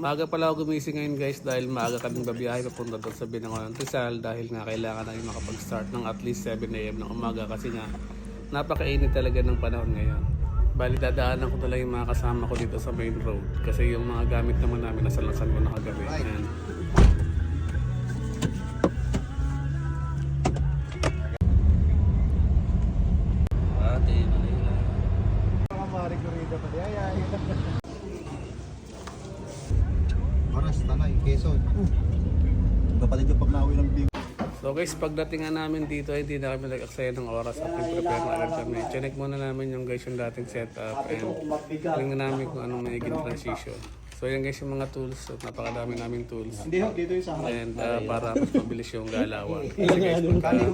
Maaga pala ako gumising ngayon guys dahil maaga kaming babiyahe papunta doon sa Binangonan Rizal dahil nga kailangan namin makapag-start ng at least 7 AM ng umaga kasi nga napakainit talaga ng panahon ngayon. Bali dadaanan ko na lang yung mga kasama ko dito sa main road kasi yung mga gamit naman namin nasa lansan ko na kagabi. Ayan. Oras, tanay, Quezon. Kapalit yung pagnawi ng big. So guys, pagdating nga namin dito, hindi na kami nag-aksaya ng oras at prepare na agad kami. Chinek muna namin yung guys yung dating setup and tingnan namin kung anong magiging transition. So yan guys yung mga tools, napakadami naming tools. Hindi, dito yung sa And para mas mabilis yung galawan. Kasi guys, pagka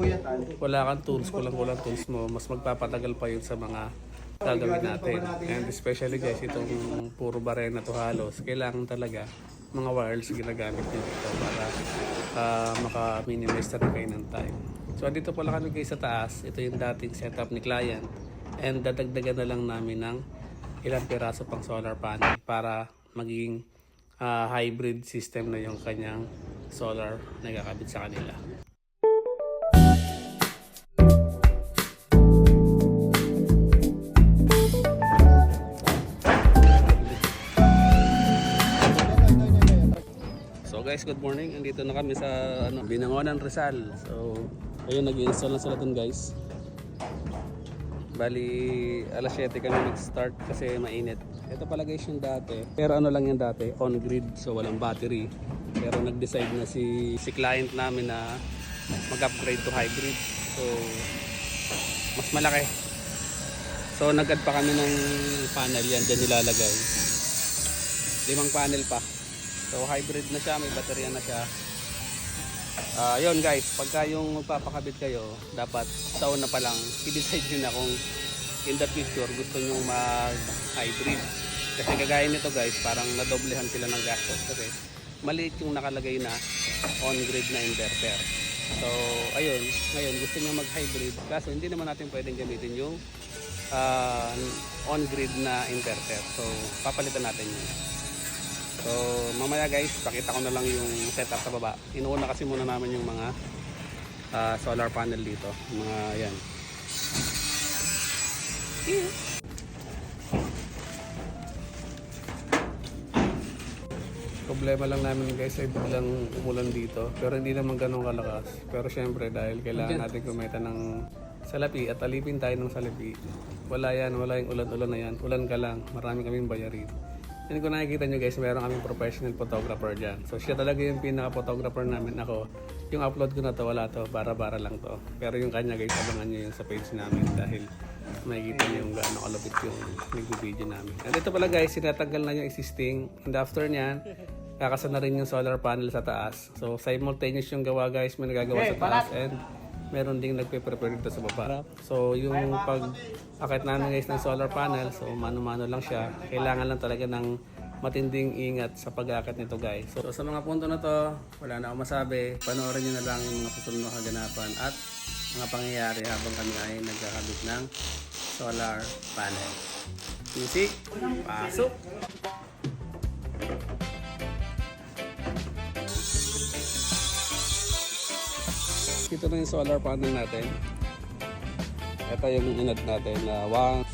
wala kang tools, kulang-kulang tools mo, mas magpapatagal pa yun sa mga gagawin natin. And especially guys, itong puro barena to halos, kailangan talaga mga wires ginagamit nyo dito para maka-minimize na kayo ng time. So andito pala kami guys sa taas, ito yung dating setup ni client. And dadagdagan na lang namin ng ilang piraso pang solar panel para magiging hybrid system na yung kanyang solar na kakabit sa kanila. So guys, good morning. Andito na kami sa Binangonan Rizal. So ayun, nag-i-install na sila dun guys. Bali, alas 7 kami nag-start kasi mainit. Ito pala guys yung dati. Pero ano lang yung dati, on-grid, so walang battery. Pero nag-decide na si client namin na mag-upgrade to hybrid. So, mas malaki. So, nag-add pa kami ng panel yan, dyan nilalagay. 5 panel pa. So, hybrid na siya, may baterya na siya. Yun guys, pagka yung magpapakabit kayo, dapat sa una pa lang, i-decide nyo na kung in the future gusto nyo mag-hybrid. Kasi kagaya nito guys, parang nadoblehan sila ng gastos kasi maliit yung nakalagay na on-grid na inverter. So ayun, ngayon gusto nyo mag-hybrid, kaso hindi naman natin pwedeng gamitin yung on-grid na inverter. So papalitan natin yun. So mamaya guys, pakita ko na lang yung setup sa baba. Inuuna kasi muna namin yung mga solar panel dito, mga yan. Problema lang namin guys ay biglang umulan dito, pero hindi naman ganun kalakas. Pero syempre dahil kailangan natin kumita ng salapi at alipin tayo ng salapi, wala yan, wala yung ulan-ulan na yan. Ulan ka lang, marami kaming bayarin. Yan kung nakikita nyo guys, meron kaming professional photographer dyan. So siya talaga yung pinaka-photographer namin. Ako, yung upload ko na to, wala to, bara-bara lang to. Pero yung kanya guys, abangan nyo yung sa page namin dahil makikita nyo yung gaano kalupit yung nag-video namin. And ito pala guys, sinatanggal na yung existing. And after nyan, kakasa na rin yung solar panel sa taas. So simultaneous yung gawa guys, may nagagawa sa taas and meron ding nagpe-prepare dito sa baba. So yung pag-akit namin guys ng solar panel, so mano-mano lang siya. Kailangan lang talaga ng matinding ingat sa pag-akit nito guys. So sa mga punto na to, wala na akong masabi. Panoorin nyo na lang yung mga susunod na kaganapan at mga pangyayari habang kami ay nagkakabit ng solar panel. Music, pasok! Ito na yung solar panel natin. Ito yung inad natin na 1.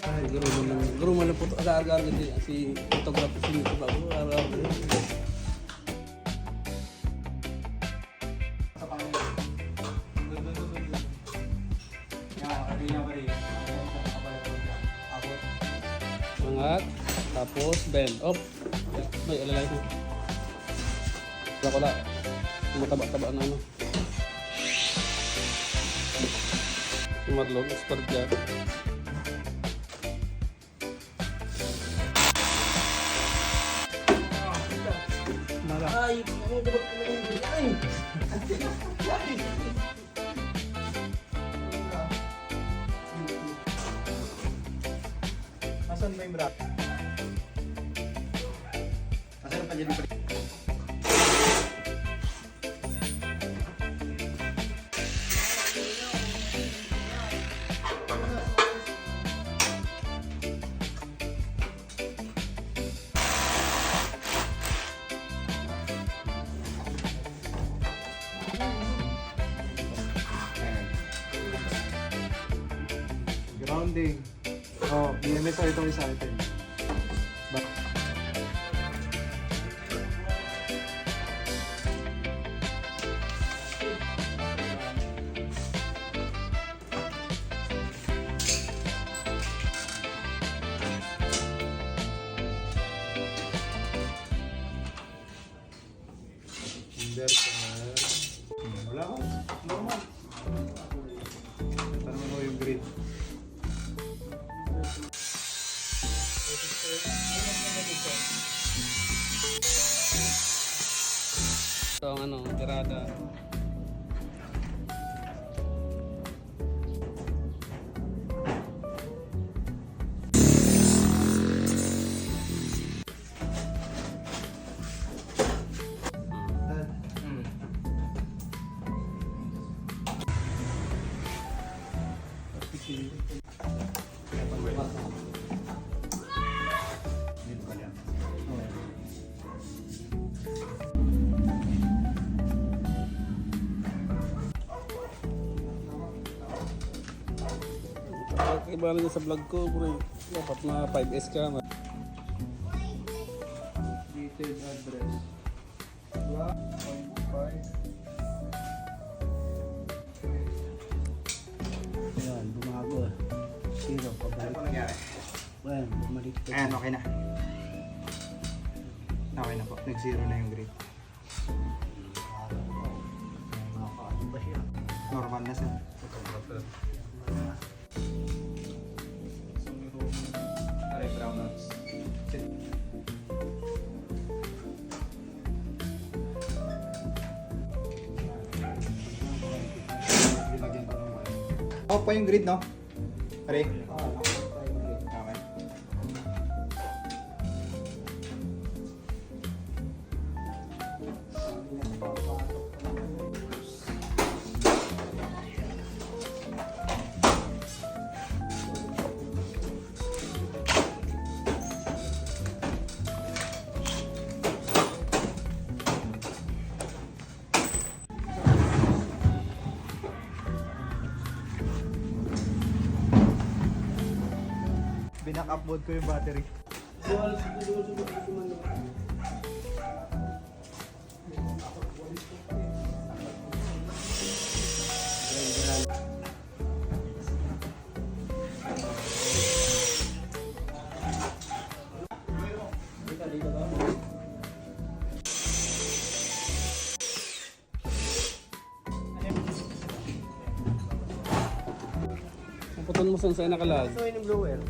Ay, guru mo lang po aga-aga si photographer si YouTube bago araw-araw. Angat, tapos bend. Op. May alalay ko. Wala. Mataba-taba na ano. Marlon, expert dyan. Ay, bra. Masarap pa dyan yung Grounding. Oh, BMS ay itong isa item. Wala ko. Normal. Tanong mo yung grade. Ito ang ano, tirada. Iba rin sa vlog ko, bro. Dapat na 5S ka. Detailed address. 1.5. Ayan, bumago. Zero, Ano pabalik. po nangyari? Well, bumalik ko. Ayan, okay na. Okay na po. Nag-zero na yung grade. Nakakaano ba siya? Normal na sir. Aray, brown notes. Binagyan ko ng wire. Off pa yung grid, no? Aray. Nakakita yung grade. Okay. Binak upload ko yung battery. Puputon mo saan nakalag. So, yung blower.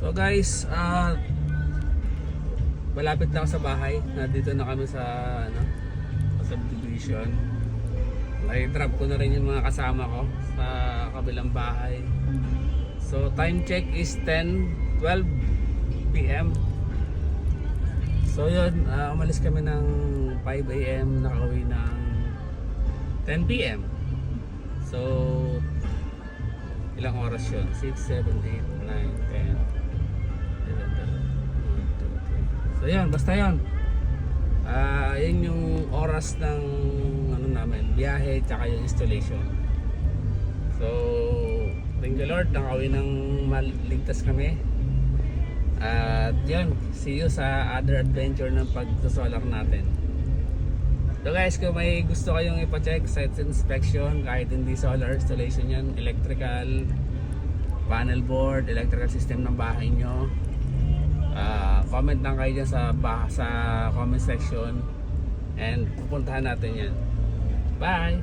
So guys, malapit na ako sa bahay. Nandito na kami sa ano, sa subdivision. I-drop ko na rin yung mga kasama ko sa kabilang bahay. So time check is 12 PM. So yun, umalis kami ng 5 AM, nakauwi ng 10 PM. So ilang oras yun? 6, 7, 8, 9, 10. So yun, basta yun. Yun yung oras ng ano namin, biyahe tsaka yung installation. So thank the Lord, nakauwi ng maligtas kami. At yun, see you sa other adventure ng pag-solar natin. So guys, kung may gusto kayong ipa-check site inspection, kahit hindi solar installation yan, electrical, panel board, electrical system ng bahay nyo, comment lang kayo dyan sa comment section and pupuntahan natin yan. Bye!